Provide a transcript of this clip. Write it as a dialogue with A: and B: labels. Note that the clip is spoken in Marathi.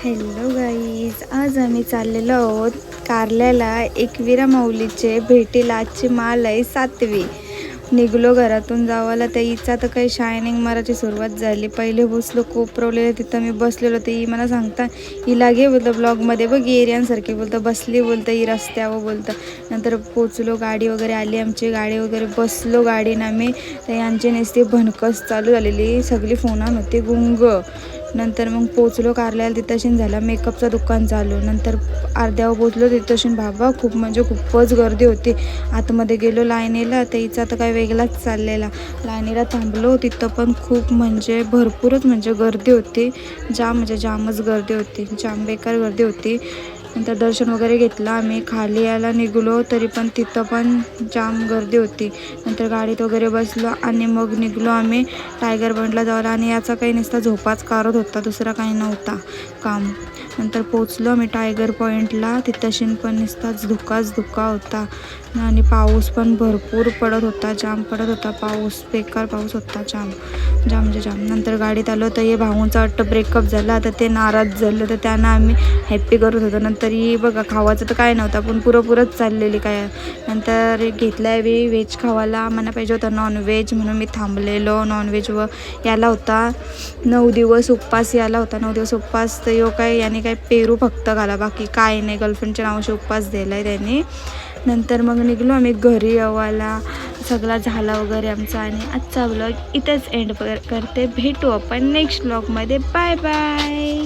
A: हॅलो गाईज, आज आम्ही चाललेलो आहोत कारल्याला एकविरा माऊलीचे भेटीला. आजची माल आहे 7वी. निघलो घरातून जावाला. त्या हिचा तर काही शायनिंग मारायची सुरुवात झाली. पहिले बसलो कोपरवलेलं, तिथं मी बसलेलो. ते ही मला सांगता हिला घे बोलतं ब्लॉगमध्ये, बघ एरियांसारखे बोलतं बसली बोलतं ही रस्त्यावर बोलतं. नंतर पोचलो, गाडी वगैरे आली आमची, गाडी वगैरे बसलो गाडीनं आम्ही. तर यांची नुसती भनकस चालू झालेली, सगळी फोनान होती गुंग. नंतर मग पोचलो कारल्याला. तिथंशीन झाला मेकअपचं दुकान चालू. नंतर अर्ध्यावर पोचलो तिथंशीन बाबा खूप म्हणजे खूपच गर्दी होती. आतमध्ये गेलो लाईनीला. तर हिचा तर काय वेगळाच चाललेला. लाईनीला थांबलो, तिथं पण खूप म्हणजे भरपूरच म्हणजे गर्दी होती. जाम म्हणजे जामच गर्दी होती, जाम बेकार गर्दी होती. नंतर दर्शन वगैरे घेतलं आम्ही. खाली यायला निघलो तरी पण तिथं पण जाम गर्दी होती. नंतर गाडीत वगैरे बसलो आणि मग निघलो आम्ही टायगर पॉईंटला जायला. आणि याचा काही नुसता झोपाच काढत होता, दुसरा काही नव्हता काम. नंतर पोचलो आम्ही टायगर पॉईंटला. तिथंशीन पण नुसताच धुका होता आणि पाऊस पण भरपूर पडत होता, जाम पडत होता पाऊस, बेकार पाऊस होता, जाम म्हणजे जाम. नंतर गाडीत आलो तर हे भाऊंचा वाटतं ब्रेकअप झाला, तर ते नाराज झालं, तर त्यांना आम्ही हॅप्पी करत होतो. नंतर ही बघा खावाचं तर काय नव्हतं, पण पुरंच चाललेली काय. नंतर घेतला आहे व्हेज खावाला. मला पाहिजे होतं नॉनव्हेज, म्हणून मी थांबलेलो. नॉनव्हेज व याला होता 9 दिवस उपवास, याला होता 9 दिवस उपवास. तर यो काय याने काय पेरू फक्त घाला, बाकी काय नाही. गर्लफ्रेंडच्या नावाशी उपवास दिला आहे त्यांनी. नंतर मग निघलो आम्ही घरी यावाला. सगळा झाला वगैरे आमचा. आणि आजचा व्लॉग इथंच एंड करते. भेटू आपण नेक्स्ट व्लॉगमध्ये. Bye bye.